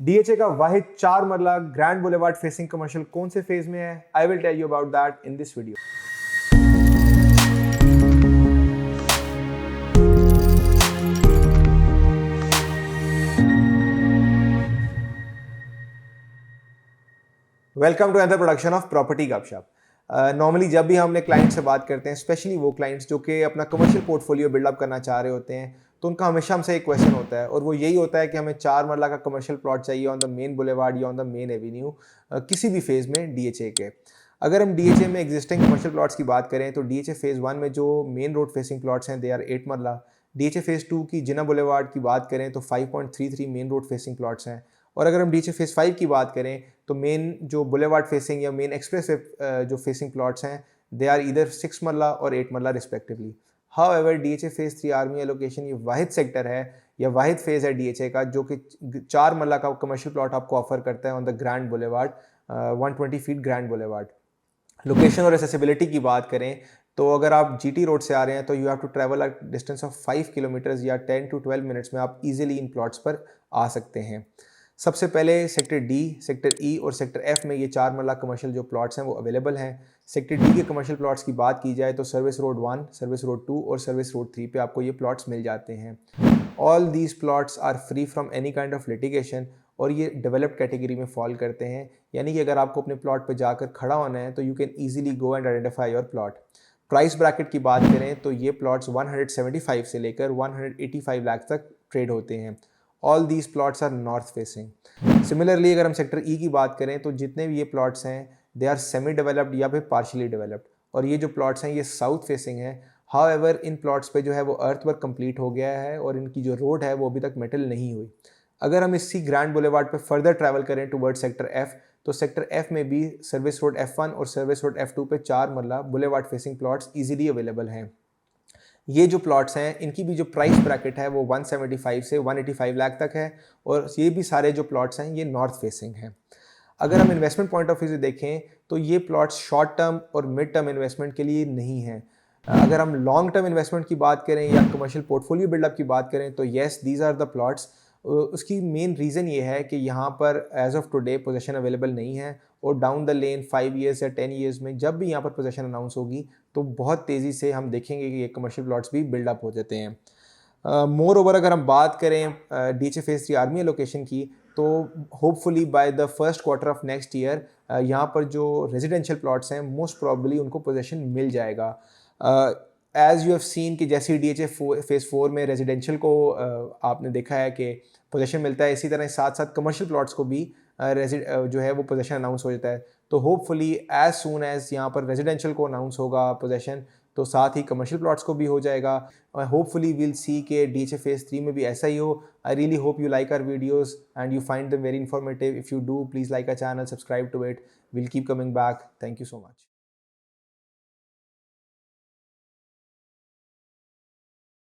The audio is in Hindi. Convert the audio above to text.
डीएचए का वाहिद 4 मरला ग्रैंड बुलेवार्ड फेसिंग कमर्शियल कौन से फेज में है? I will tell you about that in this video. Welcome to another production of property Gupshup. Normally जब भी हम अपने क्लाइंट से बात करते हैं, स्पेशली वो क्लाइंट्स जो कि अपना कमर्शियल पोर्टफोलियो बिल्डअप करना चाह रहे होते हैं, तो उनका हमेशा हमसे एक क्वेश्चन होता है और वो यही होता है कि हमें 4 मरला का कमर्शियल प्लॉट चाहिए ऑन द मेन बुलेवार्ड या ऑन द मेन एवेन्यू, किसी भी फेज में डीएचए के। अगर हम डीएचए में एग्जिस्टिंग कमर्शियल प्लॉट्स की बात करें तो डीएचए फेज 1 में जो मेन रोड फेसिंग प्लॉट्स हैं दे आर 8 मरला। डीएचए फेज 2 की जिना बुलेवार्ड की बात करें तो 5.33 मेन रोड फेसिंग प्लॉट्स हैं। और अगर हम डीएचए फेज 5 की बात करें तो मेन जो बुलेवार्ड फेसिंग या मेन एक्सप्रेस जो फेसिंग प्लॉट्स हैं दे आर इधर 6 मरला और 8 मरला respectively. However DHA phase 3 army allocation ये वाहिद सेक्टर है या वाहिद फेज है डीएचए का जो कि 4 मरला का कमर्शियल प्लॉट आपको ऑफर करता है on the grand boulevard, 120 feet grand boulevard. Location और एक्सेसिबिलिटी की बात करें तो अगर आप जीटी रोड से आ रहे हैं तो you have to travel a distance of 5 kilometres या 10 to 12 मिनट्स में आप इजीली इन प्लॉट्स पर आ सकते हैं। सबसे पहले सेक्टर डी, सेक्टर ई और सेक्टर एफ में ये 4 मरला कमर्शियल जो प्लॉट्स हैं वो अवेलेबल हैं। सेक्टर डी के कमर्शियल प्लॉट्स की बात की जाए तो सर्विस रोड 1, सर्विस रोड 2 और सर्विस रोड 3 पे आपको ये प्लॉट्स मिल जाते हैं। All these plots are free from any kind of litigation और ये डेवलप्ड कैटेगरी में फॉल करते हैं, यानी कि अगर आपको अपने प्लॉट पर जाकर खड़ा होना है तो you can easily go and identify your plot. Price bracket की बात करें तो ये प्लॉट्स 175 से लेकर 185 लाख तक ट्रेड होते हैं। All these plots are north facing. Similarly अगर हम सेक्टर ई की बात करें तो जितने भी ये प्लॉट्स हैं दे आर सेमी डेवलप्ड या फिर पार्शियली डेवलप्ड और ये जो प्लॉट्स हैं ये साउथ फेसिंग है। हाउएवर इन प्लॉट्स पे जो है वो अर्थवर्क कंप्लीट हो गया है और इनकी जो रोड है वो अभी तक मेटल नहीं हुई। अगर हम इसी ग्रैंड बुलेवार्ड पे फर्दर ट्रैवल करें टुवर्ड सेक्टर एफ तो सेक्टर एफ में भी सर्विस रोड F1 और सर्विस रोड F2 पे 4 मरला boulevard facing plots easily available हैं। ये जो प्लॉट्स हैं इनकी भी जो प्राइस ब्रैकेट है वो 175 से 185 लाख तक है और ये भी सारे जो प्लॉट्स हैं ये नॉर्थ फेसिंग हैं। अगर हम इन्वेस्टमेंट पॉइंट ऑफ व्यू से देखें तो ये प्लॉट्स शॉर्ट टर्म और मिड टर्म इन्वेस्टमेंट के लिए नहीं हैं। अगर हम लॉन्ग टर्म इन्वेस्टमेंट की बात करें या कमर्शियल पोर्टफोलियो बिल्डअप की बात करें तो yes these are the plots. उसकी मेन रीज़न ये है कि यहाँ पर as of today position available नहीं है और डाउन द लेन 5 ईयर्स या 10 ईयर्स में जब भी यहाँ पर पोजीशन अनाउंस होगी तो बहुत तेज़ी से हम देखेंगे कि ये कमर्शियल प्लॉट्स भी बिल्डअप हो जाते हैं। मोर ओवर अगर हम बात करें डीएचए फेज 3 आर्मी एलोकेशन की तो hopefully by the first quarter of next year यहाँ पर जो रेजिडेंशियल प्लॉट्स हैं मोस्ट प्रॉब्ली उनको पोजीशन मिल जाएगा। एज यू हैव सीन कि जैसे डीएचए फेज 4 में रेजिडेंशियल को आपने देखा है कि पोजीशन मिलता है, इसी तरह साथ साथ कमर्शियल प्लॉट्स को भी जो है वो पोजीशन अनाउंस हो जाता है। तो होपफुली एज सून एज यहाँ पर रेजिडेंशियल को अनाउंस होगा पोजीशन तो साथ ही कमर्शियल प्लॉट्स को भी हो जाएगा। होपफुली विल सी के डीएचए फेज 3 में भी ऐसा ही हो। I really hope you like our videos and you find them very informative. If you do please like our channel, subscribe to it. Will keep coming back. Thank you so much.